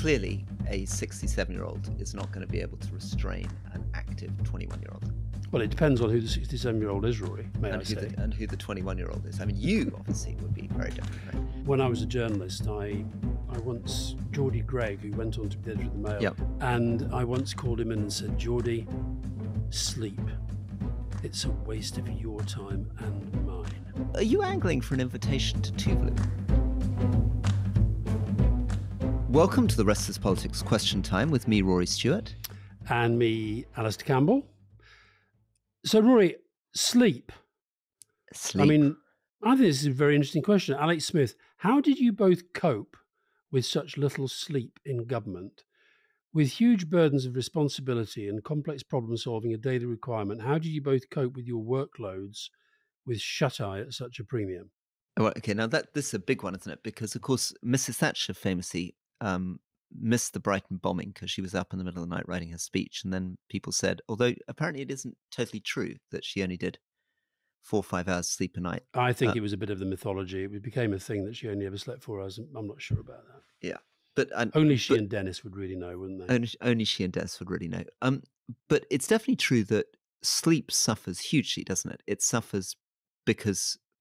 clearly a 67-year-old is not going to be able to restrain an active 21-year-old. Well, it depends on who the 67-year-old is, Rory, and who the 21-year-old is. I mean, you obviously would be very different, right? When I was a journalist, I once, Geordie Gregg, who went on to be the editor of the Mail, Yep. and I once called him in and said, Geordie, sleep. It's a waste of your time and mine. Are you angling for an invitation to Tuvalu? Welcome to the Restless Politics Question Time with me, Rory Stewart. And me, Alastair Campbell. So, Rory, sleep. Sleep. I mean, I think this is a very interesting question. Alex Smith, how did you both cope with such little sleep in government? With huge burdens of responsibility and complex problem solving a daily requirement, how did you both cope with your workloads with shut-eye at such a premium? Well, okay, now this is a big one, isn't it? Because, of course, Mrs. Thatcher famously missed the Brighton bombing because she was up in the middle of the night writing her speech. And then people said, although apparently it isn't totally true, that she only did 4 or 5 hours sleep a night. I think it was a bit of the mythology. It became a thing that she only ever slept 4 hours. I'm not sure about that. Yeah. But only she and Dennis would really know, wouldn't they? Only she and Dennis would really know. But it's definitely true that sleep suffers hugely, doesn't it? It suffers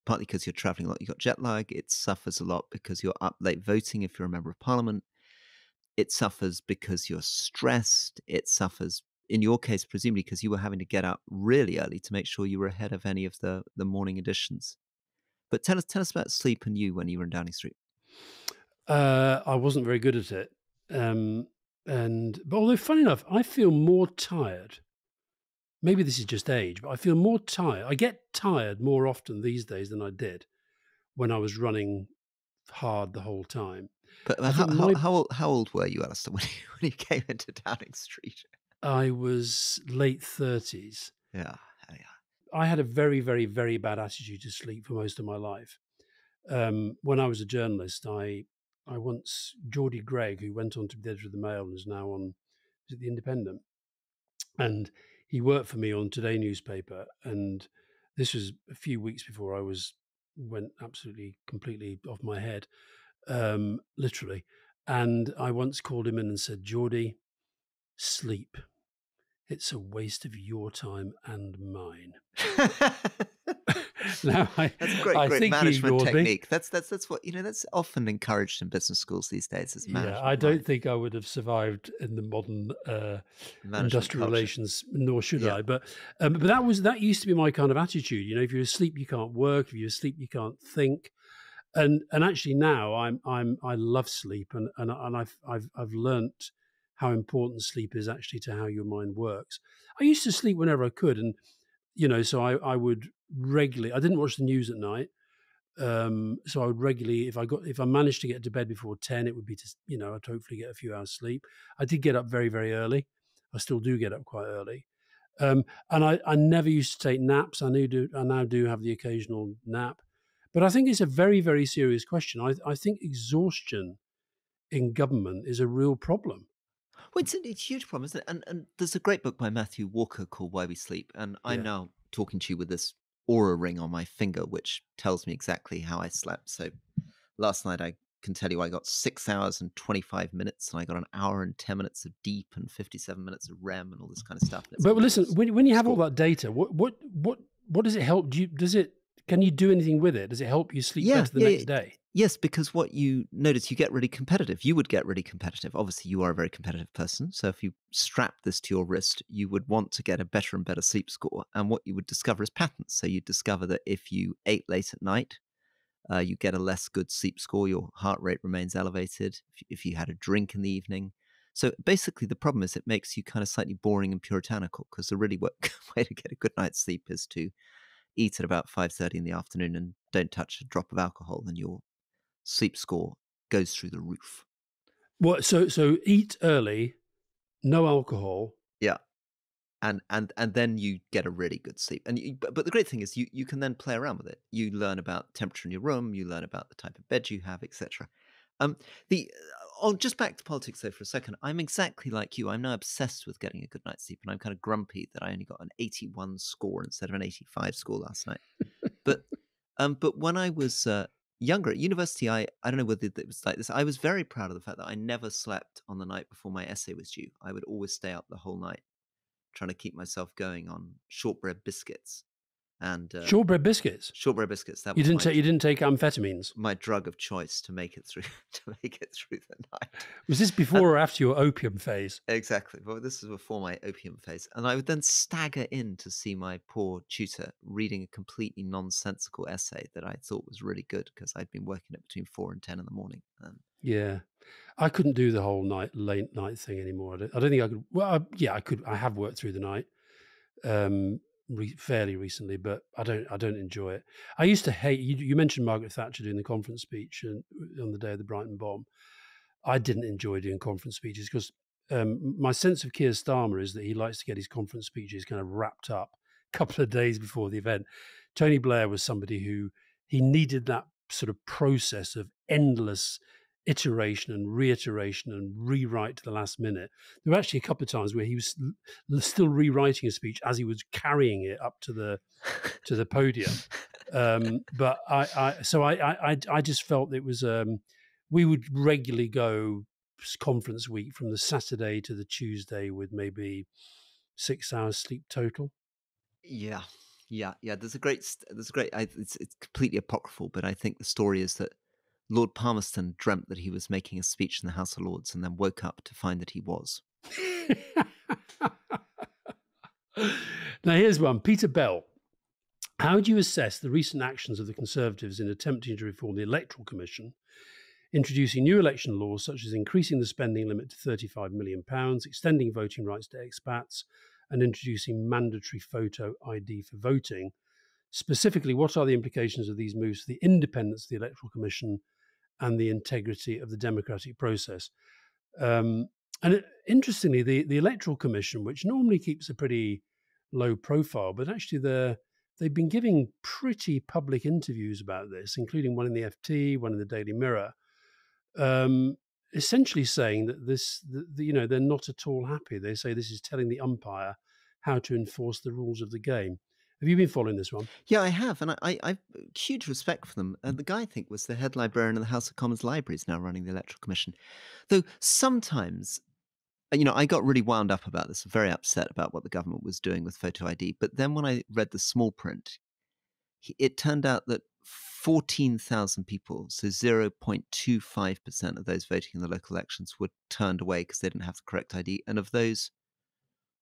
partly because you're traveling a lot, you've got jet lag. It suffers a lot because you're up late voting if you're a member of parliament. It suffers because you're stressed. It suffers, in your case, presumably because you were having to get up really early to make sure you were ahead of any of the morning editions. But tell us about sleep and you when you were in Downing Street. I wasn't very good at it. But although, funny enough, I feel more tired. Maybe this is just age, but I feel more tired. I get tired more often these days than I did when I was running hard the whole time. But how old were you, Alastair, when you came into Downing Street? I was late 30s. Yeah. I had a very, very, very bad attitude to sleep for most of my life. When I was a journalist, I once, Geordie Gregg, who went on to be the editor of the Mail and is now on The Independent, and he worked for me on Today newspaper, and this was a few weeks before I went absolutely, completely off my head, literally. And I once called him in and said, Geordie, sleep. It's a waste of your time and mine. Now, that's a great management technique. That's what that's often encouraged in business schools these days. As management. Yeah, I don't think I would have survived in the modern industrial relations, nor should I. But that used to be my kind of attitude. If you're asleep, you can't work. If you're asleep, you can't think. And actually now I love sleep, and I've learnt how important sleep is actually to how your mind works. I used to sleep whenever I could, and so I would regularly. I didn't watch the news at night, so I would regularly, if I managed to get to bed before 10, it would be I'd hopefully get a few hours sleep. I did get up very, very early. I still do get up quite early, and I never used to take naps. I now do have the occasional nap, but I think it's a very, very serious question. I think exhaustion in government is a real problem. Well, it's a huge problem, isn't it? And there's a great book by Matthew Walker called Why We Sleep. And I'm now talking to you with this Oura ring on my finger, which tells me exactly how I slept. So last night, I can tell you I got 6 hours and 25 minutes, and I got an hour and 10 minutes of deep and 57 minutes of REM and all this kind of stuff. But listen, when you have all that data, what does it help? Can you do anything with it? Does it help you sleep better the next day? Yes, because what you notice, you get really competitive. You would get really competitive. Obviously, you are a very competitive person. So if you strap this to your wrist, you would want to get a better and better sleep score. And what you would discover is patterns. So you discover that if you ate late at night, you get a less good sleep score. Your heart rate remains elevated. If you had a drink in the evening. So basically, the problem is it makes you kind of slightly boring and puritanical, because the really way to get a good night's sleep is to eat at about 5:30 in the afternoon and don't touch a drop of alcohol, and your sleep score goes through the roof. What? So eat early, no alcohol. Yeah, and then you get a really good sleep. And but the great thing is you can then play around with it. You learn about temperature in your room. You learn about the type of bed you have, etc. Just back to politics though for a second. I'm exactly like you. I'm now obsessed with getting a good night's sleep, and I'm kind of grumpy that I only got an 81 score instead of an 85 score last night. But when I was younger, at university, I don't know whether it was like this. I was very proud of the fact that I never slept on the night before my essay was due. I would always stay up the whole night trying to keep myself going on shortbread biscuits. And Shortbread biscuits. Shortbread biscuits. That You was didn't take amphetamines. my drug of choice to make it through the night. Was this before or after your opium phase? Exactly. Well, this was before my opium phase, and I would then stagger in to see my poor tutor reading a completely nonsensical essay that I thought was really good because I'd been working at between 4 and 10 in the morning. Yeah, I couldn't do the whole late night thing anymore. I don't think I could. Well, yeah, I could. I have worked through the night. Fairly recently, but I don't enjoy it. I used to hate you mentioned Margaret Thatcher doing the conference speech on the day of the Brighton bomb. I didn't enjoy doing conference speeches because my sense of Keir Starmer is that he likes to get his conference speeches kind of wrapped up a couple of days before the event. Tony Blair was somebody who he needed that sort of process of endless iteration and reiteration and rewrite to the last minute. There were actually a couple of times where he was still rewriting a speech as he was carrying it up to the podium. But I just felt it was we would regularly go conference week from the Saturday to the Tuesday with maybe 6 hours sleep total. Yeah. There's a great. It's completely apocryphal, but I think the story is that Lord Palmerston dreamt that he was making a speech in the House of Lords and then woke up to find that he was. Now, here's one. Peter Bell. How do you assess the recent actions of the Conservatives in attempting to reform the Electoral Commission, introducing new election laws such as increasing the spending limit to £35 million, extending voting rights to expats, and introducing mandatory photo ID for voting? Specifically, what are the implications of these moves for the independence of the Electoral Commission and the integrity of the democratic process? Interestingly, the Electoral Commission, which normally keeps a pretty low profile, but actually they've been giving pretty public interviews about this, including one in the FT, one in the Daily Mirror, essentially saying that they're not at all happy. They say this is telling the umpire how to enforce the rules of the game. Have you been following this one? Yeah, I have, and I've huge respect for them. And the guy, I think, was the head librarian of the House of Commons Libraries, now running the Electoral Commission. Though sometimes, I got really wound up about this, very upset about what the government was doing with photo ID. But then when I read the small print, it turned out that 14,000 people, so 0.25% of those voting in the local elections, were turned away because they didn't have the correct ID. And of those,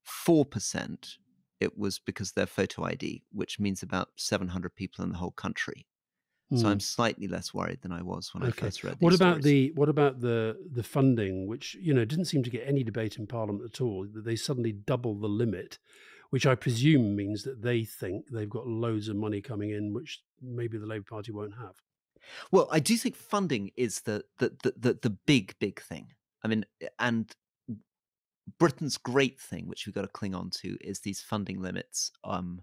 4%, it was because of their photo ID, which means about 700 people in the whole country. So I'm slightly less worried than I was when I first read these What about stories. the funding, which didn't seem to get any debate in Parliament at all? That they suddenly double the limit, which I presume means that they think they've got loads of money coming in, which maybe the Labour Party won't have. Well, I do think funding is the big thing. I mean, and Britain's great thing, which we've got to cling on to, is these funding limits on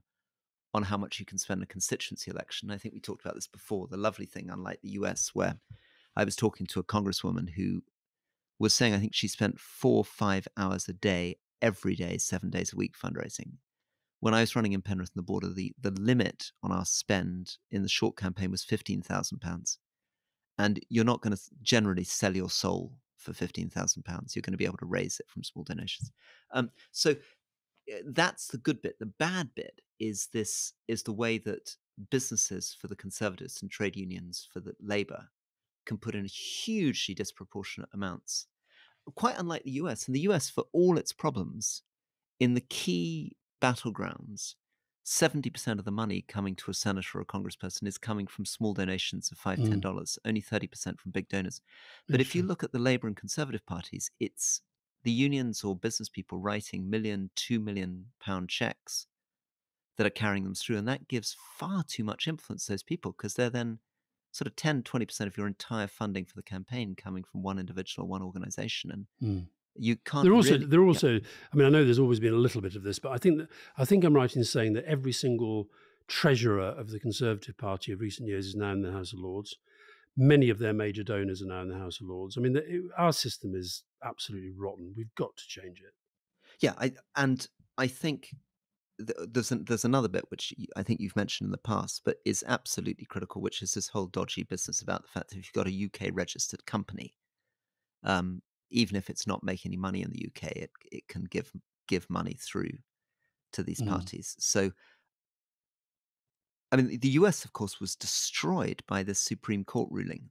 how much you can spend a constituency election. I think we talked about this before. The lovely thing, unlike the US, where I was talking to a congresswoman who was saying I think she spent 4 or 5 hours a day, every day, 7 days a week fundraising. When I was running in Penrith and the Border, the limit on our spend in the short campaign was £15,000. And you're not going to generally sell your soul for £15,000. You're going to be able to raise it from small donations. So that's the good bit. The bad bit is the way that businesses for the Conservatives and trade unions for the Labour can put in hugely disproportionate amounts. Quite unlike the US. In the US, for all its problems, in the key battlegrounds, 70% of the money coming to a senator or a congressperson is coming from small donations of $5, $10, only 30% from big donors. But if you look at the Labour and Conservative parties, it's the unions or business people writing £1 million, £2 million checks that are carrying them through. And that gives far too much influence to those people because they're then sort of 10, 20% of your entire funding for the campaign coming from one individual or one organization. And you can't. They're also. I mean, I know there's always been a little bit of this, but I think I'm right in saying that every single treasurer of the Conservative Party of recent years is now in the House of Lords. Many of their major donors are now in the House of Lords. I mean, our system is absolutely rotten. We've got to change it. Yeah, I think there's another bit which I think you've mentioned in the past, but is absolutely critical, which is this whole dodgy business about the fact that if you've got a UK registered company, even if it's not making any money in the UK, it can give money through to these parties. So, I mean, the US, of course, was destroyed by this Supreme Court ruling,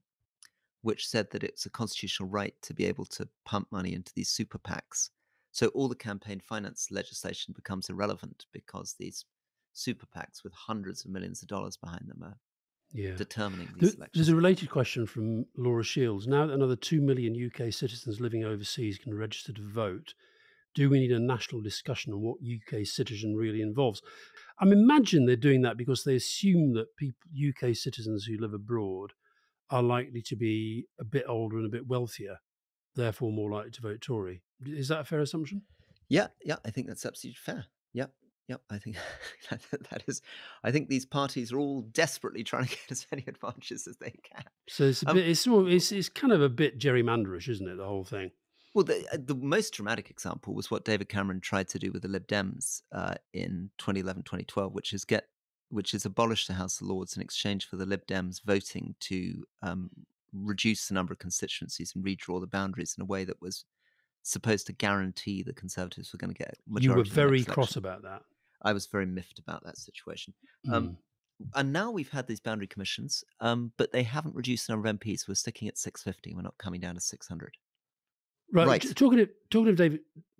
which said that it's a constitutional right to be able to pump money into these super PACs. So all the campaign finance legislation becomes irrelevant because these super PACs with hundreds of millions of dollars behind them are determining these elections. There's a related question from Laura Shields. Now that another 2 million UK citizens living overseas can register to vote, do we need a national discussion on what UK citizen really involves? I imagine they're doing that because they assume that UK citizens who live abroad are likely to be a bit older and a bit wealthier, therefore more likely to vote Tory. Is that a fair assumption? Yeah, I think that's absolutely fair. Yep. I think that is. I think these parties are all desperately trying to get as many advantages as they can. So it's a bit. It's kind of a bit gerrymanderish, isn't it? The whole thing. Well, the most dramatic example was what David Cameron tried to do with the Lib Dems in 2011, 2012, which is abolish the House of Lords in exchange for the Lib Dems voting to reduce the number of constituencies and redraw the boundaries in a way that was supposed to guarantee the Conservatives were going to get majority. You were very cross about that. I was very miffed about that situation. And now we've had these boundary commissions, but they haven't reduced the number of MPs. We're sticking at 650. We're not coming down to 600. Right. Talking of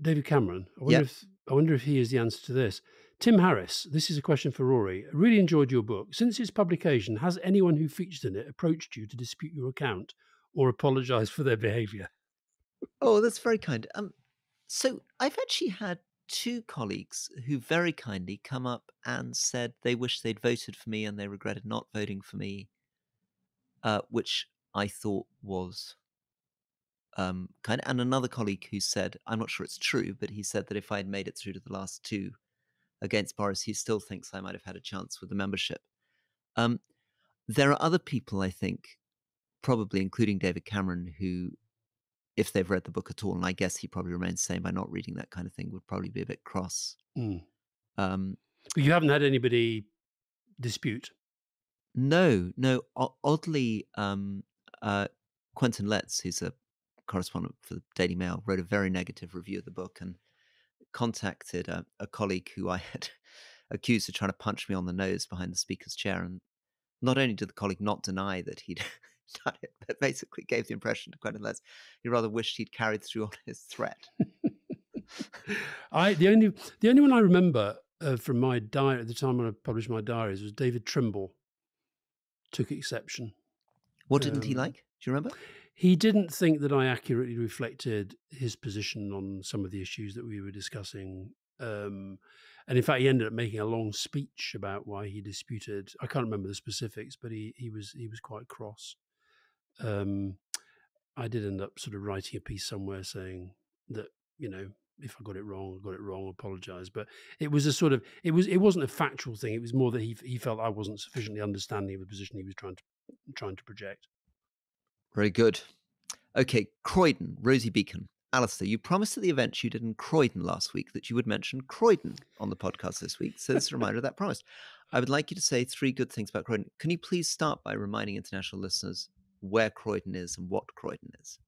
David Cameron, I wonder if he is the answer to this. Tim Harris, this is a question for Rory. I really enjoyed your book. Since its publication, has anyone who featured in it approached you to dispute your account or apologise for their behaviour? Oh, that's very kind. So I've actually had 2 colleagues who very kindly come up and said they wish they'd voted for me and they regretted not voting for me, which I thought was kind. And another colleague who said, I'm not sure it's true, but he said that if I had made it through to the last 2 against Boris, he still thinks I might have had a chance with the membership. There are other people, I think, probably including David Cameron, who, if they've read the book at all, and I guess he probably remains the same by not reading that kind of thing, would probably be a bit cross. But you haven't had anybody dispute? No. Oddly, Quentin Letts, who's a correspondent for the Daily Mail, wrote a very negative review of the book and contacted a colleague who I had accused of trying to punch me on the nose behind the speaker's chair. And not only did the colleague not deny that he'd done it, but basically gave the impression to Quentin Letts he rather wished he'd carried through on his threat. The only one I remember from my diary at the time when I published my diaries was David Trimble took exception. What didn't he like? Do you remember? He didn't think that I accurately reflected his position on some of the issues that we were discussing. And in fact, he ended up making a long speech about why he disputed. I can't remember the specifics, but he was quite cross. I did end up sort of writing a piece somewhere saying that, if I got it wrong, apologise. But it was a sort of, it wasn't a factual thing. It was more that he felt I wasn't sufficiently understanding of the position he was trying to project. Very good. Okay, Croydon, Rosie Beacon. Alastair, you promised at the event you did in Croydon last week that you would mention Croydon on the podcast this week. So this is a reminder of that promise. I would like you to say 3 good things about Croydon. Can you please start by reminding international listeners where Croydon is and what Croydon is?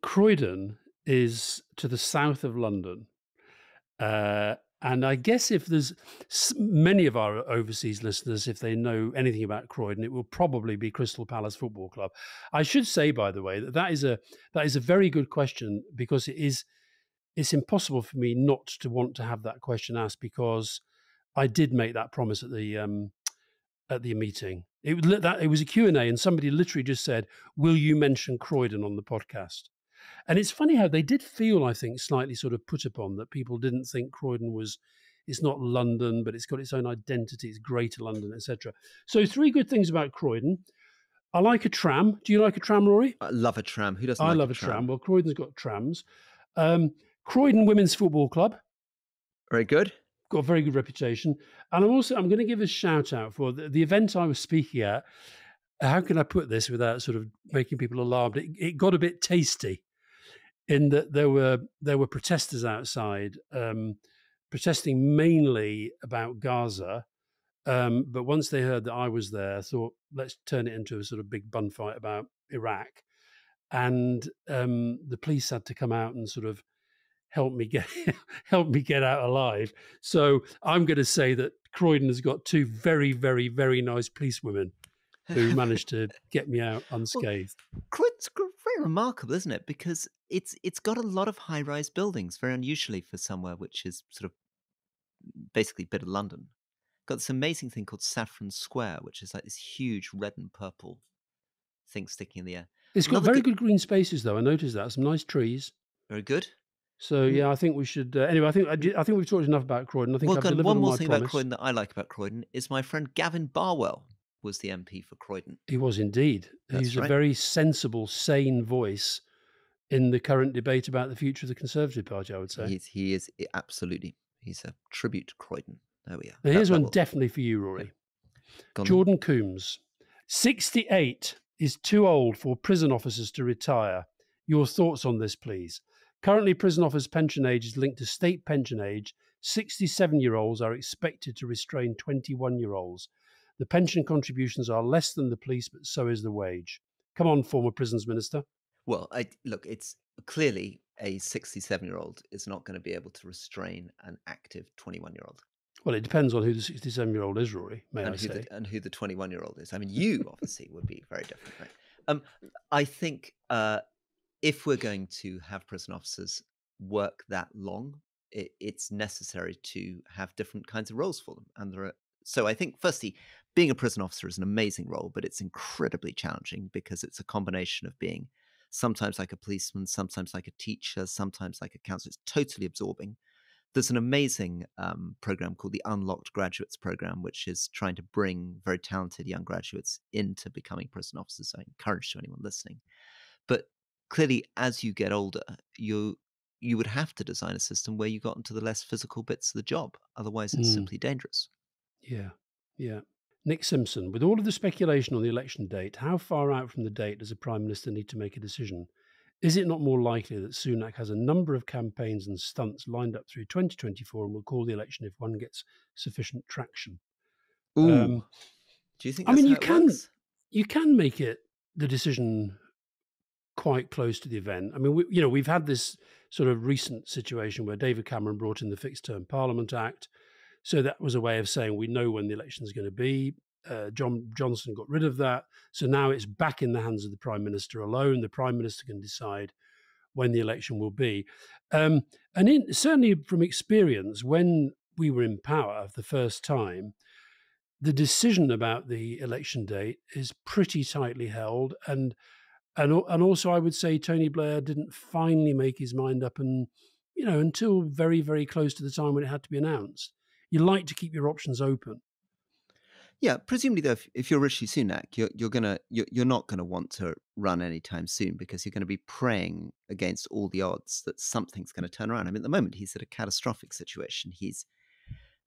Croydon is to the south of London. And I guess if there's many of our overseas listeners, if they know anything about Croydon, it will probably be Crystal Palace Football Club. I should say, by the way, that is a very good question, because it's impossible for me not to want to have that question asked, because I did make that promise at the meeting. It was a Q&A, and somebody literally just said, "Will you mention Croydon on the podcast?" And it's funny how they did feel, I think, slightly sort of put upon, that people didn't think Croydon it's not London, but it's got its own identity, it's Greater London, etc. So 3 good things about Croydon. I like a tram. Do you like a tram, Rory? I love a tram. Who doesn't like a tram? I love a tram. Well, Croydon's got trams. Croydon Women's Football Club. Very good. Got a very good reputation. And I'm going to give a shout out for the event I was speaking at. How can I put this without sort of making people alarmed? It got a bit tasty, in that there were protesters outside protesting mainly about Gaza. But once they heard that I was there, thought, let's turn it into a sort of big bun fight about Iraq. And the police had to come out and sort of help me get out alive. So I'm going to say that Croydon has got two very, very, very nice policewomen who managed to get me out unscathed. Well, Croydon's very remarkable, isn't it? Because it's got a lot of high-rise buildings, very unusually for somewhere which is sort of basically a bit of London. Got this amazing thing called Saffron Square, which is like this huge red and purple thing sticking in the air. It's got very good green spaces, though. I noticed that. Some nice trees. Very good. So yeah, I think we should. Anyway, I think we've talked enough about Croydon. I think I've delivered one more on my thing promise. about Croydon that I like about Croydon is my friend Gavin Barwell was the MP for Croydon. He was indeed. He's a very sensible, sane voice in the current debate about the future of the Conservative Party, I would say. He is absolutely. He's a tribute to Croydon. There we are. Now, here's one definitely for you, Rory. Yeah. Jordan Coombs. 68 is too old for prison officers to retire. Your thoughts on this, please? Currently, prison officers' pension age is linked to state pension age. 67-year-olds are expected to restrain 21-year-olds. The pension contributions are less than the police, but so is the wage. Come on, former prisons minister. Well, look, it's clearly a 67-year-old is not going to be able to restrain an active 21-year-old. Well, it depends on who the 67-year-old is, Rory, I say. And who the 21-year-old is. I mean, you obviously would be very different, right? I think if we're going to have prison officers work that long, it's necessary to have different kinds of roles for them. And so I think, firstly, being a prison officer is an amazing role, but it's incredibly challenging because it's a combination of being sometimes like a policeman, sometimes like a teacher, sometimes like a counselor. It's totally absorbing. There's an amazing program called the Unlocked Graduates Program, which is trying to bring very talented young graduates into becoming prison officers. So I encourage to anyone listening. But clearly, as you get older, you would have to design a system where you got into the less physical bits of the job. Otherwise, it's simply dangerous. Yeah. Nick Simpson, with all of the speculation on the election date, how far out from the date does a Prime Minister need to make a decision? Is it not more likely that Sunak has a number of campaigns and stunts lined up through 2024 and will call the election if one gets sufficient traction? Ooh. Do you think that's how it works? You can make the decision quite close to the event. I mean, we've had this sort of recent situation where David Cameron brought in the Fixed Term Parliament Act. So that was a way of saying we know when the election is going to be. Johnson got rid of that. So now it's back in the hands of the Prime Minister alone. The Prime Minister can decide when the election will be. Certainly from experience, when we were in power the first time, the decision about the election date is pretty tightly held. And also I would say Tony Blair didn't finally make his mind up until very, very close to the time when it had to be announced. You like to keep your options open. Yeah, presumably though, if you're Rishi Sunak, you're not gonna want to run anytime soon because you're going to be praying against all the odds that something's going to turn around. I mean, at the moment he's at a catastrophic situation. He's,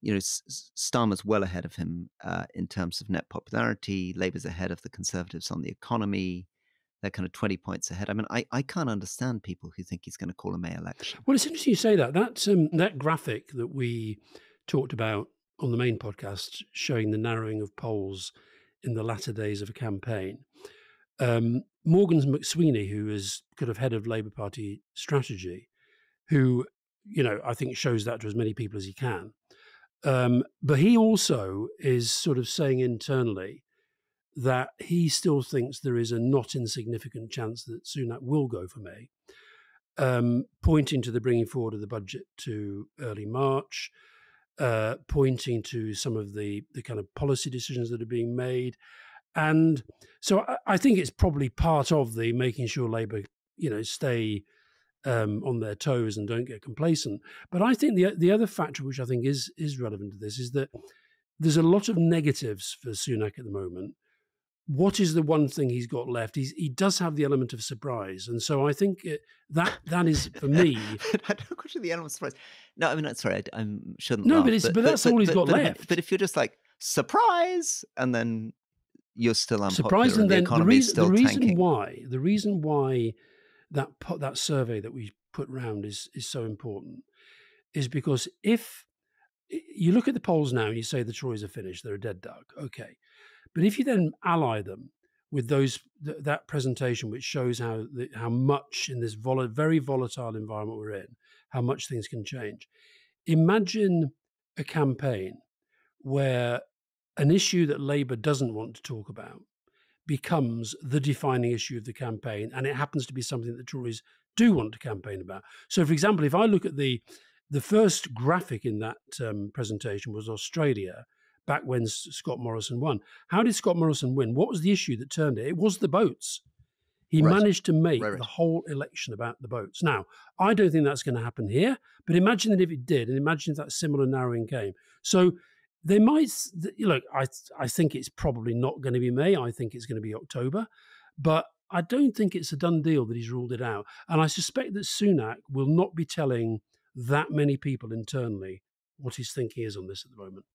Starmer's well ahead of him in terms of net popularity. Labour's ahead of the Conservatives on the economy. They're kind of 20 points ahead. I mean, I can't understand people who think he's going to call a May election. Well, it's interesting you say that. That graphic that we talked about on the main podcast showing the narrowing of polls in the latter days of a campaign. Morgan McSweeney, who is kind of head of Labour Party strategy, who, I think shows that to as many people as he can. But he also is sort of saying internally that he still thinks there is a not insignificant chance that Sunak will go for May, pointing to the bringing forward of the budget to early March, pointing to some of the kind of policy decisions that are being made. And so I think it's probably part of the making sure Labour, stay on their toes and don't get complacent. But I think the other factor which I think is relevant to this is that there's a lot of negatives for Sunak at the moment. What is the one thing he's got left? He does have the element of surprise. And so I think that is, for me... I don't question the element of surprise. No, I mean, sorry, I shouldn't No, laugh, but that's all he's got left. But if you're just like, surprise, and then you're still unpopular surprise, and the then economy is still tanking. The reason why that survey that we put round is so important is because if you look at the polls now and you say the Tories are finished, they're a dead duck. Okay. But if you then ally them with that presentation, which shows how much in this very volatile environment we're in, how much things can change. Imagine a campaign where an issue that Labour doesn't want to talk about becomes the defining issue of the campaign, and it happens to be something that Tories do want to campaign about. So, for example, if I look at the first graphic in that presentation was Australia, back when Scott Morrison won. How did Scott Morrison win? What was the issue that turned it? It was the boats. He managed to make the whole election about the boats. Now, I don't think that's going to happen here, but imagine that if it did, and imagine if that similar narrowing came. So they might, look, I think it's probably not going to be May. I think it's going to be October, but I don't think it's a done deal that he's ruled it out. And I suspect that Sunak will not be telling that many people internally what his thinking is on this at the moment.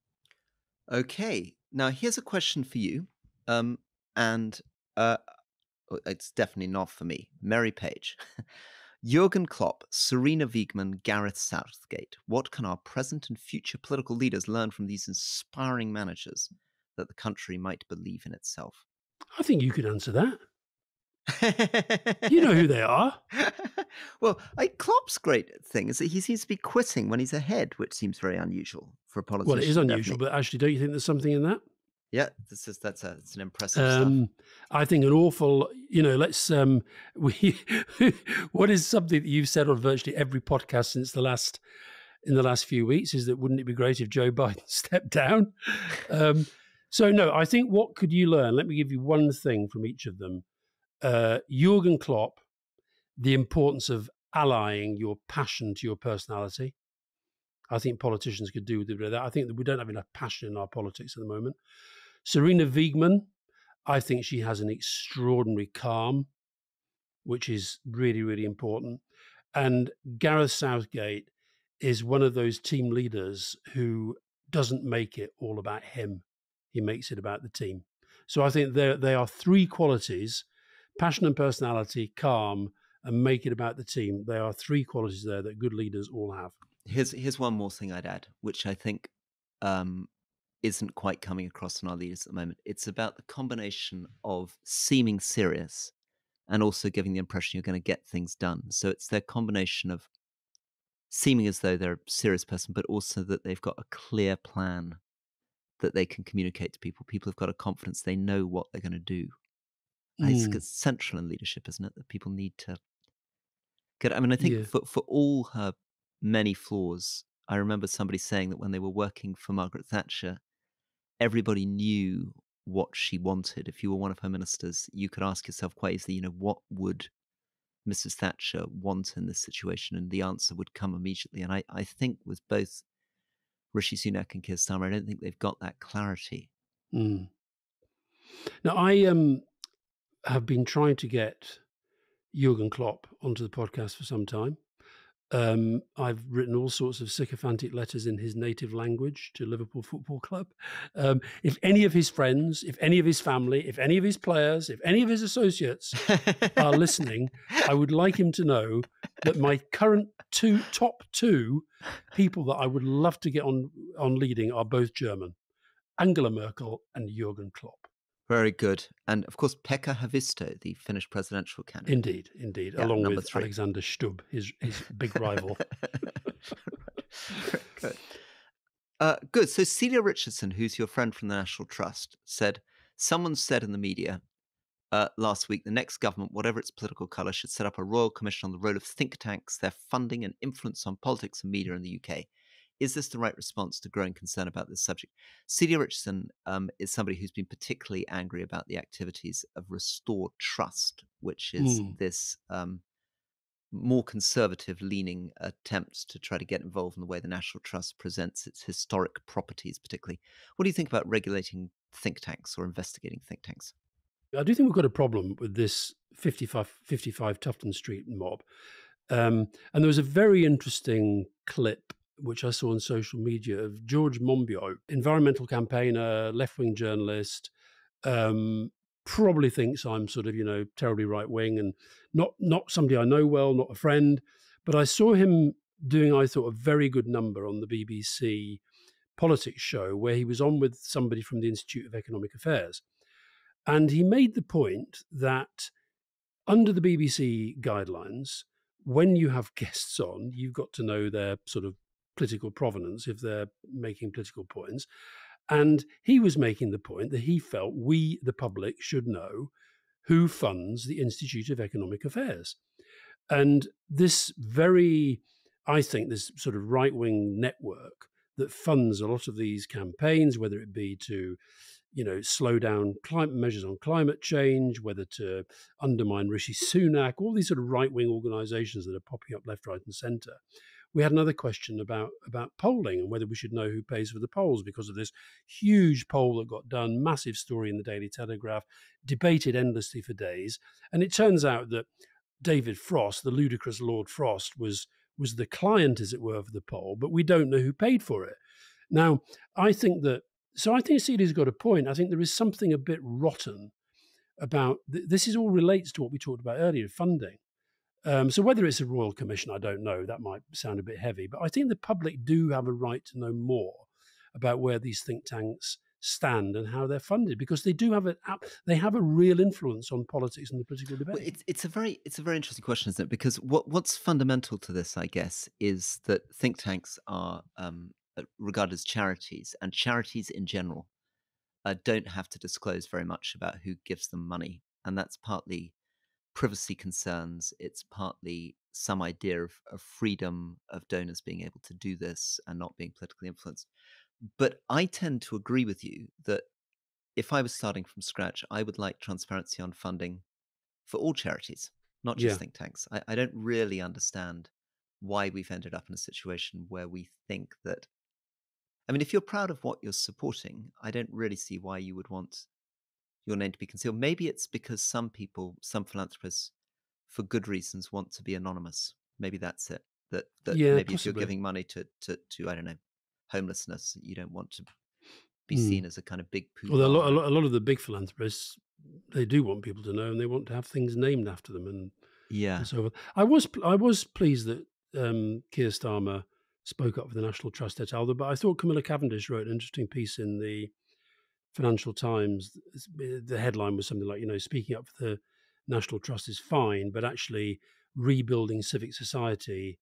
Okay, now here's a question for you, and it's definitely not for me. Mary Page. Jurgen Klopp, Serena Wiegmann, Gareth Southgate. What can our present and future political leaders learn from these inspiring managers that the country might believe in itself? I think you could answer that. You know who they are. Well, Klopp's great thing is that he seems to be quitting when he's ahead, which seems very unusual for a politician. Well, it is unusual, but actually, don't you think there's something in that? Yeah, it's an impressive stuff. I think an awful, let's what is something that you've said on virtually every podcast in the last few weeks is that wouldn't it be great if Joe Biden stepped down? So no, I think what could you learn? Let me give you one thing from each of them. Jurgen Klopp, the importance of allying your passion to your personality. I think politicians could do with that. I think that we don't have enough passion in our politics at the moment. Serena Wiegmann, I think she has an extraordinary calm, which is really, really important. And Gareth Southgate is one of those team leaders who doesn't make it all about him. He makes it about the team. So I think they are three qualities: passion and personality, calm, and make it about the team. There are three qualities there that good leaders all have. Here's one more thing I'd add, which I think isn't quite coming across in our leaders at the moment. It's about the combination of seeming serious and also giving the impression you're going to get things done. So it's their combination of seeming as though they're a serious person, but also that they've got a clear plan that they can communicate to people. People have got a confidence they know what they're going to do. It's central in leadership, isn't it? That people need to get. I mean, I think for all her many flaws, I remember somebody saying that when they were working for Margaret Thatcher, everybody knew what she wanted. If you were one of her ministers, you could ask yourself quite easily, what would Mrs. Thatcher want in this situation? And the answer would come immediately. And I think with both Rishi Sunak and Keir Starmer, I don't think they've got that clarity. Now, I have been trying to get Jurgen Klopp onto the podcast for some time. I've written all sorts of sycophantic letters in his native language to Liverpool Football Club. If any of his friends, if any of his family, if any of his players, if any of his associates are listening, I would like him to know that my current top two people that I would love to get on leading are both German: Angela Merkel and Jurgen Klopp. Very good. And of course, Pekka Haavisto, the Finnish presidential candidate. Indeed. Yeah, along with 3. Alexander Stubb, his big rival. Good. Good. So Celia Richardson, who's your friend from the National Trust, said, someone said in the media last week, the next government, whatever its political colour, should set up a royal commission on the role of think tanks, their funding and influence on politics and media in the UK. Is this the right response to growing concern about this subject? Celia Richardson is somebody who's been particularly angry about the activities of Restore Trust, which is this more conservative-leaning attempt to try to get involved in the way the National Trust presents its historic properties, particularly. What do you think about regulating think tanks or investigating think tanks? I do think we've got a problem with this 55 Tufton Street mob. And there was a very interesting clip which I saw on social media of George Monbiot, environmental campaigner, left-wing journalist, probably thinks I'm sort of, terribly right-wing and not somebody I know well, not a friend. But I saw him doing, I thought, a very good number on the BBC politics show where he was on with somebody from the Institute of Economic Affairs. And he made the point that under the BBC guidelines, when you have guests on, you've got to know their sort of political provenance if they're making political points. And he was making the point that he felt we, the public, should know who funds the Institute of Economic Affairs. And this I think this sort of right-wing network that funds a lot of these campaigns, whether it be to, slow down climate measures on climate change, whether to undermine Rishi Sunak, all these sort of right-wing organisations that are popping up left, right and centre. We had another question about polling and whether we should know who pays for the polls because of this huge poll that got done, massive story in the Daily Telegraph, debated endlessly for days. And it turns out that David Frost, the ludicrous Lord Frost, was the client, as it were, for the poll, but we don't know who paid for it. Now, I think Seeley's got a point. I think there is something a bit rotten about this. Is all relates to what we talked about earlier, funding. So whether it's a royal commission, I don't know. That might sound a bit heavy, but I think the public do have a right to know more about where these think tanks stand and how they're funded, because they do have a real influence on politics and the political debate. Well, it's a very interesting question, isn't it? Because what's fundamental to this, I guess, is that think tanks are regarded as charities, and charities in general don't have to disclose very much about who gives them money, and that's partly privacy concerns. It's partly some idea of freedom of donors being able to do this and not being politically influenced. But I tend to agree with you that if I was starting from scratch, I would like transparency on funding for all charities, not just think tanks. I don't really understand why we've ended up in a situation where we think that, I mean, if you're proud of what you're supporting, I don't really see why you would want your name to be concealed. Maybe it's because some people, some philanthropists, for good reasons, want to be anonymous. Maybe that's it. That maybe possibly. If you're giving money to I don't know, homelessness, you don't want to be seen as a kind of big poo. Well, a lot of the big philanthropists, they do want people to know, and they want to have things named after them, and so forth. I was pleased that Keir Starmer spoke up for the National Trust et al. But I thought Camilla Cavendish wrote an interesting piece in the Financial Times. The headline was something like, speaking up for the National Trust is fine, but actually rebuilding civic society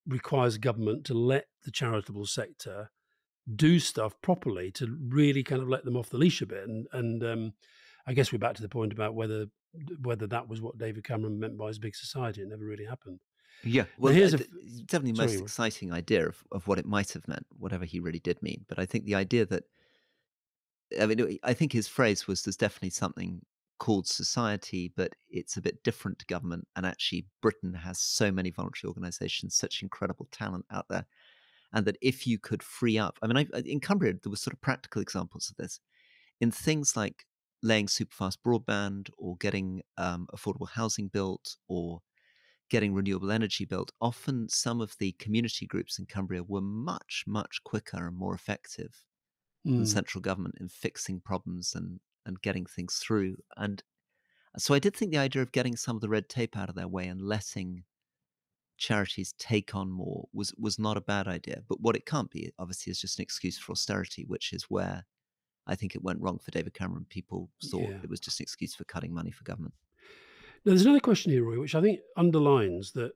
requires government to let the charitable sector do stuff properly, to really kind of let them off the leash a bit. And I guess we're back to the point about whether that was what David Cameron meant by his big society. It never really happened. Yeah, well, here's definitely the most exciting idea of what it might have meant, whatever he really did mean. But I think the idea that, I mean, I think his phrase was, there's definitely something called society, but it's a bit different to government. And actually, Britain has so many voluntary organizations, such incredible talent out there. And that if you could free up, I mean, in Cumbria, there were sort of practical examples of this in things like laying super fast broadband or getting affordable housing built or getting renewable energy built. Often some of the community groups in Cumbria were much, much quicker and more effective than central government in fixing problems and getting things through. And so I did think the idea of getting some of the red tape out of their way and letting charities take on more was not a bad idea. But what it can't be, obviously, is just an excuse for austerity, which is where I think it went wrong for David Cameron. People thought it was just an excuse for cutting money for government. Now, there's another question here, Roy, which I think underlines that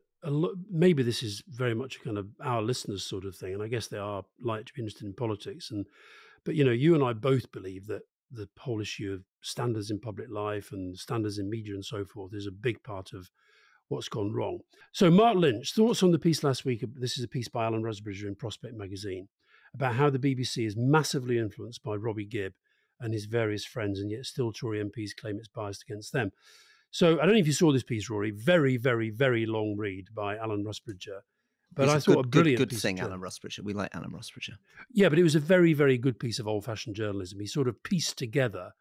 maybe this is very much a kind of our listeners sort of thing, and I guess they are like to be interested in politics. But you and I both believe that the whole issue of standards in public life and standards in media and so forth is a big part of what's gone wrong. So, Mark Lynch, thoughts on the piece last week? This is a piece by Alan Rusbridger in Prospect magazine about how the BBC is massively influenced by Robbie Gibb and his various friends, and yet still Tory MPs claim it's biased against them. So I don't know if you saw this piece, Rory. Very, very, very long read by Alan Rusbridger. But I thought a brilliant piece. Good thing, Alan Rusbridger. We like Alan Rusbridger. Yeah, but it was a very, very good piece of old-fashioned journalism. He sort of pieced together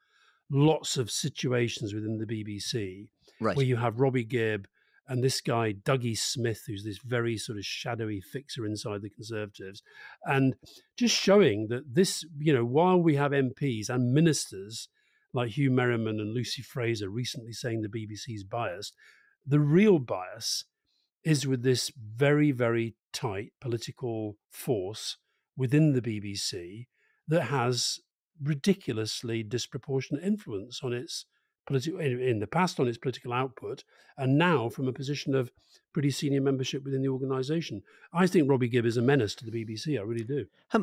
lots of situations within the BBC where you have Robbie Gibb and this guy, Dougie Smith, who's this very sort of shadowy fixer inside the Conservatives, and just showing that this, while we have MPs and ministers like Hugh Merriman and Lucy Fraser recently saying the BBC is biased, the real bias is with this very, very tight political force within the BBC that has ridiculously disproportionate influence on its political, in the past on its political output, and now from a position of pretty senior membership within the organisation. I think Robbie Gibb is a menace to the BBC. I really do. How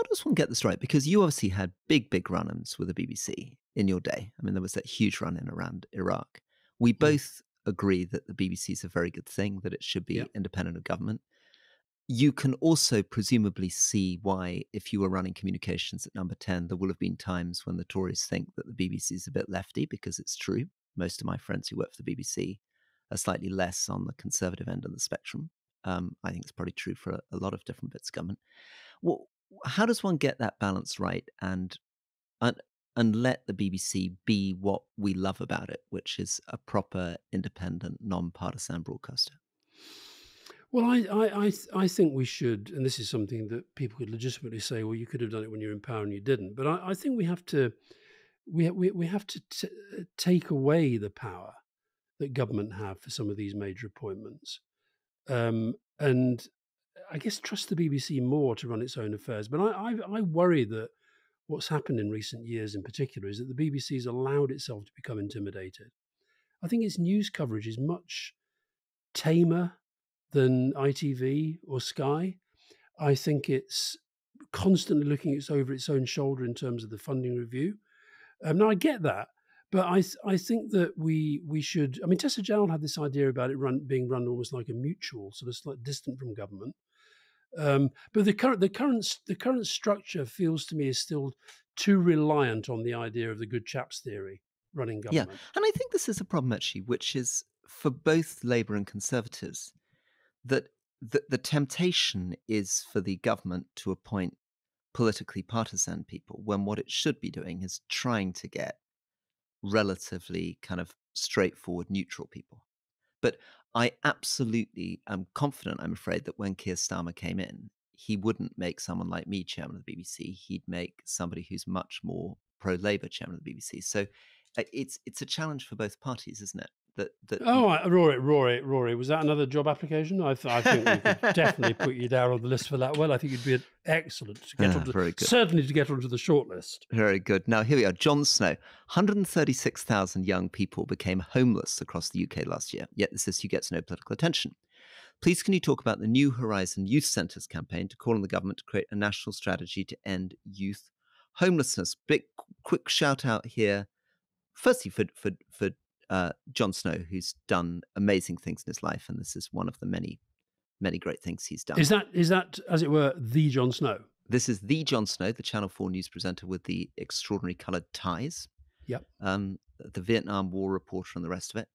does one get this right? Because you obviously had big run-ins with the BBC in your day. I mean, there was that huge run-in around Iraq. We both agree that the BBC is a very good thing, that it should be independent of government. You can also presumably see why, if you were running communications at Number 10, there will have been times when the Tories think that the BBC is a bit lefty, because it's true. Most of my friends who work for the BBC are slightly less on the conservative end of the spectrum. I think it's probably true for a lot of different bits of government. Well, how does one get that balance right and let the BBC be what we love about it, which is a proper, independent, non-partisan broadcaster? Well, I think we should, and this is something that people could legitimately say, well, you could have done it when you were in power and you didn't. But I think we have to take away the power that government have for some of these major appointments, and I guess trust the BBC more to run its own affairs. But I worry that what's happened in recent years, in particular, is that the BBC has allowed itself to become intimidated. I think its news coverage is much tamer than ITV or Sky. I think it's constantly looking over its own shoulder in terms of the funding review. Now I get that, but I think that we should. I mean, Tessa Gerald had this idea about it being run almost like a mutual, sort of slightly distant from government. But the current structure feels to me is still too reliant on the idea of the good chaps theory running government. Yeah, and I think this is a problem actually, which is for both Labour and Conservatives, that the temptation is for the government to appoint politically partisan people, when what it should be doing is trying to get relatively kind of straightforward, neutral people. But I absolutely am confident, I'm afraid, that when Keir Starmer came in, he wouldn't make someone like me chairman of the BBC. He'd make somebody who's much more pro-Labour chairman of the BBC. So it's a challenge for both parties, isn't it? Rory, was that another job application? I think we could definitely put you down on the list for that one. I think you'd be an excellent to get certainly to get onto the shortlist. Very good. Now here we are. Jon Snow. 136,000 young people became homeless across the UK last year. Yet this is, you get no political attention. Please, can you talk about the New Horizon Youth Centres campaign to call on the government to create a national strategy to end youth homelessness? Quick shout out here, firstly for Jon Snow, who's done amazing things in his life, and this is one of the many great things he's done. Is that, as it were, the Jon Snow? This is the Jon Snow, the Channel 4 news presenter with the extraordinary coloured ties. Yep. The Vietnam War reporter and the rest of it.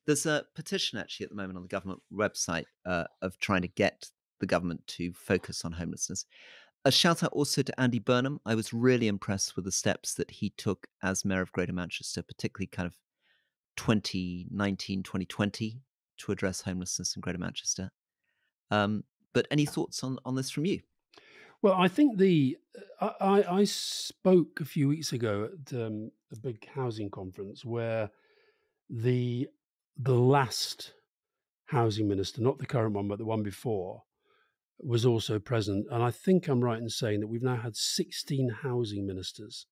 There's a petition actually at the moment on the government website of trying to get the government to focus on homelessness. A shout out also to Andy Burnham. I was really impressed with the steps that he took as Mayor of Greater Manchester, particularly kind of 2019, 2020, to address homelessness in Greater Manchester. But any thoughts on this from you? Well, I think I spoke a few weeks ago at a big housing conference where the last housing minister, not the current one, but the one before, was also present. And I think I'm right in saying that we've now had 16 housing ministers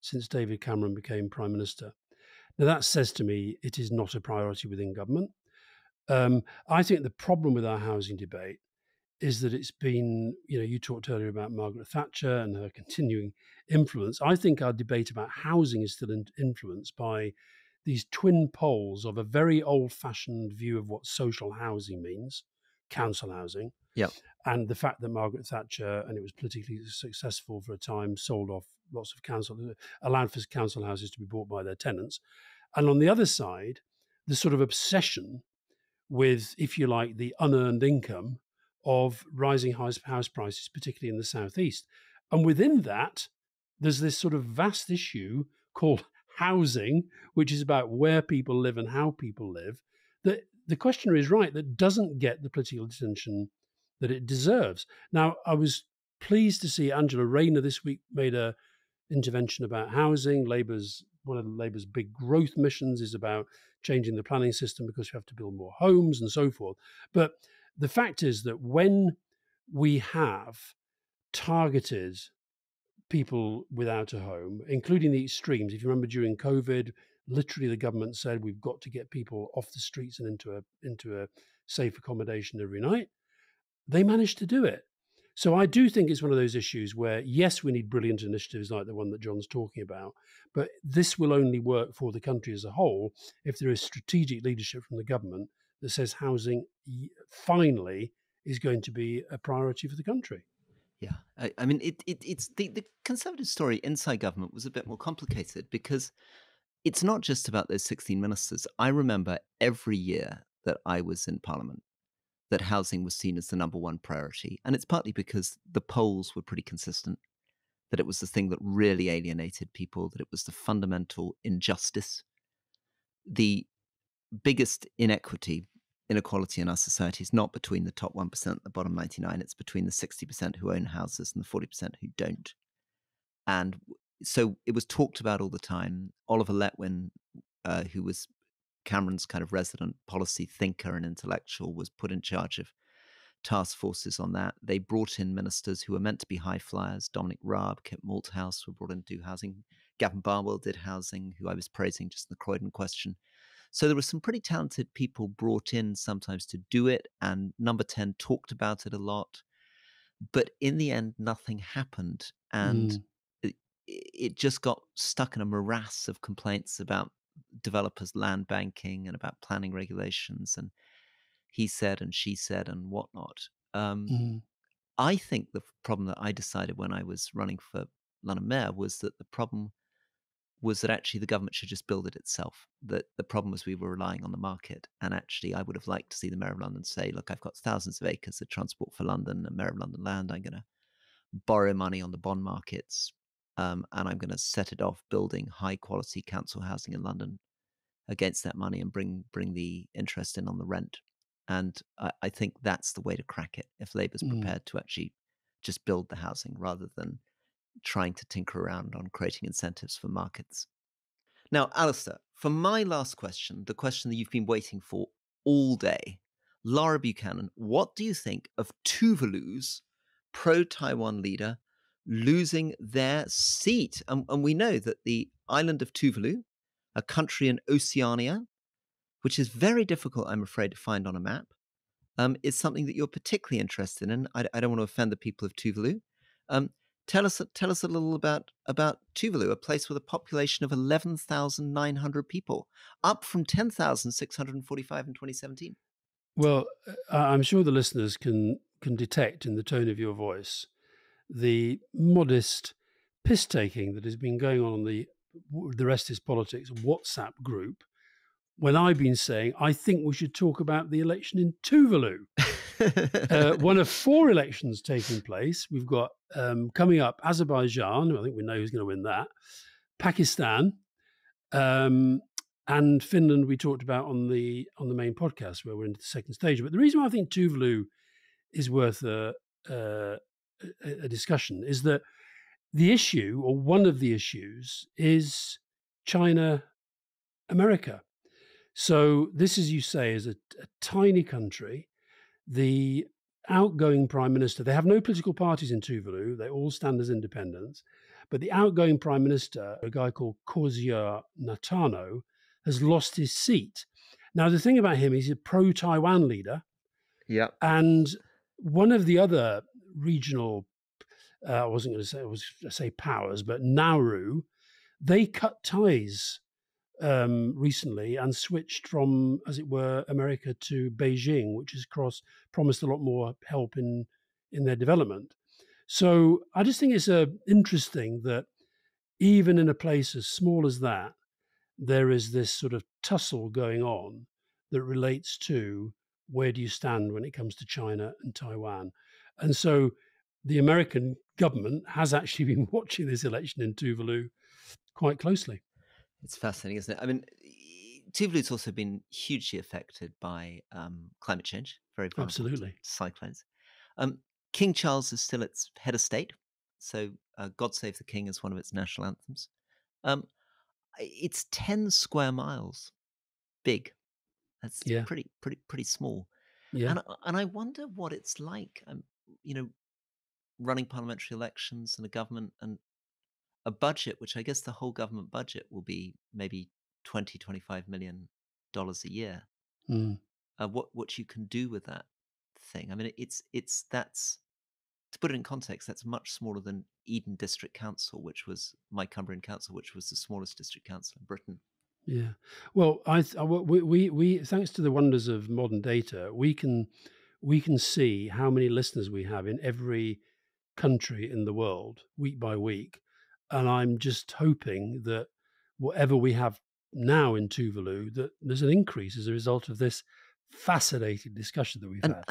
since David Cameron became Prime Minister. Now, that says to me it is not a priority within government. I think the problem with our housing debate is that it's been, you talked earlier about Margaret Thatcher and her continuing influence. I think our debate about housing is still influenced by these twin poles of a very old-fashioned view of what social housing means, council housing, and the fact that Margaret Thatcher, and it was politically successful for a time, sold off lots of allowed for council houses to be bought by their tenants. And on the other side, the sort of obsession with, if you like, the unearned income of rising house prices, particularly in the southeast. And within that, there's this sort of vast issue called housing, which is about where people live and how people live, that the questioner is right, that doesn't get the political attention that it deserves. Now, I was pleased to see Angela Rayner this week made a intervention about housing. One of Labour's big growth missions is about changing the planning system because you have to build more homes and so forth. But the fact is that when we have targeted people without a home, including the extremes. If you remember during COVID, literally the government said we've got to get people off the streets and into a safe accommodation every night. They managed to do it. So I do think it's one of those issues where, yes, we need brilliant initiatives like the one that John's talking about, but this will only work for the country as a whole if there is strategic leadership from the government that says housing finally is going to be a priority for the country. Yeah, I mean, it's the Conservative story inside government was a bit more complicated because it's not just about those 16 ministers. I remember every year that I was in Parliament that housing was seen as the number one priority. And it's partly because the polls were pretty consistent, that it was the thing that really alienated people, that it was the fundamental injustice. The biggest inequality in our society is not between the top 1% and the bottom 99. It's between the 60% who own houses and the 40% who don't. And so it was talked about all the time. Oliver Letwin, who was Cameron's kind of resident policy thinker and intellectual, was put in charge of task forces on that. They brought in ministers who were meant to be high flyers. Dominic Raab, Kit Malthouse were brought in to do housing. Gavin Barwell did housing, who I was praising just in the Croydon question. So there were some pretty talented people brought in sometimes to do it, and Number 10 talked about it a lot. But in the end, nothing happened. And it just got stuck in a morass of complaints about developers' land banking and about planning regulations and he said and she said and whatnot. I think the problem that I decided when I was running for London Mayor was that the problem was that actually the government should just build it itself. That the problem was we were relying on the market. And actually, I would have liked to see the Mayor of London say, look, I've got thousands of acres of Transport for London and Mayor of London land. I'm going to borrow money on the bond markets and I'm going to set it off building high quality council housing in London against that money and bring the interest in on the rent. And I think that's the way to crack it if Labour's prepared to actually just build the housing rather than trying to tinker around on creating incentives for markets. Now, Alastair, for my last question, the question that you've been waiting for all day, Laura Buchanan, what do you think of Tuvalu's pro-Taiwan leader losing their seat? And we know that the island of Tuvalu, a country in Oceania, which is very difficult, I'm afraid, to find on a map, is something that you're particularly interested in. I don't want to offend the people of Tuvalu. Tell us a little about Tuvalu, a place with a population of 11,900 people, up from 10,645 in 2017. Well, I'm sure the listeners can detect in the tone of your voice the modest piss-taking that has been going on the Rest is Politics WhatsApp group when I've been saying, I think we should talk about the election in Tuvalu. One of 4 elections taking place. We've got coming up Azerbaijan, I think we know who's going to win that, Pakistan, and Finland we talked about on the main podcast where we're into the second stage. But the reason why I think Tuvalu is worth a discussion is that the issue, or one of the issues, is China-America. So this, as you say, is a tiny country. The outgoing prime minister, they have no political parties in Tuvalu. They all stand as independents. But the outgoing prime minister, a guy called Kozia Natano, has lost his seat. Now, the thing about him, he's a pro-Taiwan leader. Yeah. And one of the other regional, I wasn't going to say, I was going to say powers, but Nauru, they cut ties recently and switched from, as it were, America to Beijing, which has promised a lot more help in their development. So I just think it's interesting that even in a place as small as that, there is this sort of tussle going on that relates to where do you stand when it comes to China and Taiwan. And so the American government has actually been watching this election in Tuvalu quite closely. It's fascinating, isn't it? I mean, Tuvalu's also been hugely affected by climate change, very vulnerable Absolutely. to cyclones. King Charles is still its head of state, so God Save the King is one of its national anthems. It's 10 square miles big. That's pretty small. Yeah. And I wonder what it's like. running parliamentary elections and a government and a budget, which I guess the whole government budget will be maybe $25 million a year. What you can do with that thing? I mean, that's, to put it in context, that's much smaller than Eden District Council, which was my Cumbrian Council, which was the smallest district council in Britain. Yeah. Well, we thanks to the wonders of modern data, we can see how many listeners we have in every country in the world week by week, and I'm just hoping that whatever we have now in Tuvalu, that there's an increase as a result of this fascinating discussion that we've had.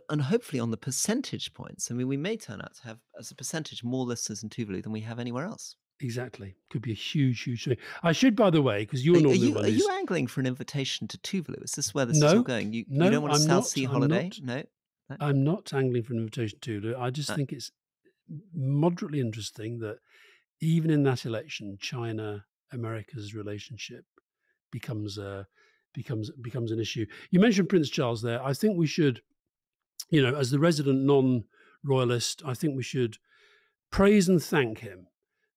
And hopefully on the percentage points, I mean, we may turn out to have, as a percentage, more listeners in Tuvalu than we have anywhere else. Exactly. Could be a huge thing. I should, by the way, because you're normally one. Are you angling for an invitation to Tuvalu? Is this where this is all going? You don't want a South Sea holiday? No? I'm not angling for an invitation to Tuvalu. I just think it's moderately interesting that even in that election, China-America's relationship becomes an issue. You mentioned Prince Charles there. I think we should, as the resident non-royalist, I think we should praise and thank him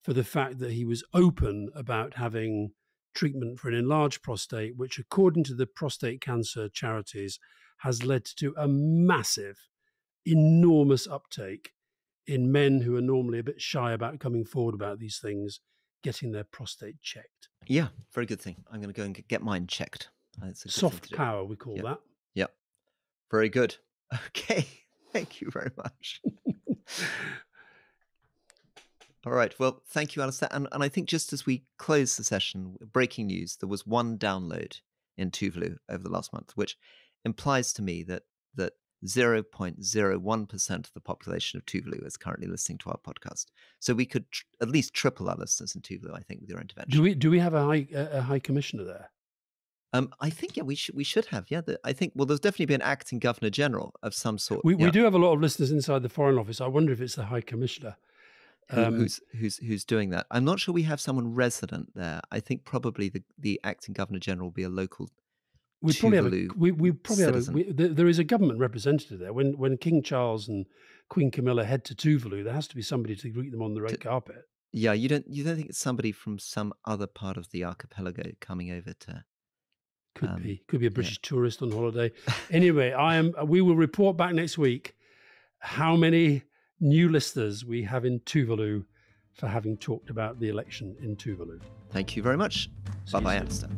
for the fact that he was open about having treatment for an enlarged prostate, which, according to the prostate cancer charities, has led to a massive, enormous uptake in men who are normally a bit shy about coming forward about these things, getting their prostate checked. Yeah, very good thing. I'm going to go and get mine checked. Soft power, we call that. Yep. Very good. Okay. Thank you very much. All right. Well, thank you, Alastair. And I think just as we close the session, breaking news, there was one download in Tuvalu over the last month, which implies to me that 0.01% of the population of Tuvalu is currently listening to our podcast. So we could at least triple our listeners in Tuvalu, I think, with your intervention. Do we have a high commissioner there? I think, we should have. Yeah, I think. Well, there's definitely be an acting governor general of some sort. We do have a lot of listeners inside the Foreign Office. I wonder if it's the high commissioner. Who's doing that? I'm not sure we have someone resident there. I think probably the acting governor general will be a local. We probably have there is a government representative there. When King Charles and Queen Camilla head to Tuvalu, there has to be somebody to greet them on the red carpet. Yeah, you don't think it's somebody from some other part of the archipelago coming over to? Could be a British tourist on holiday. Anyway, we will report back next week how many new listeners we have in Tuvalu for having talked about the election in Tuvalu. Thank you very much. Bye-bye, Alastair.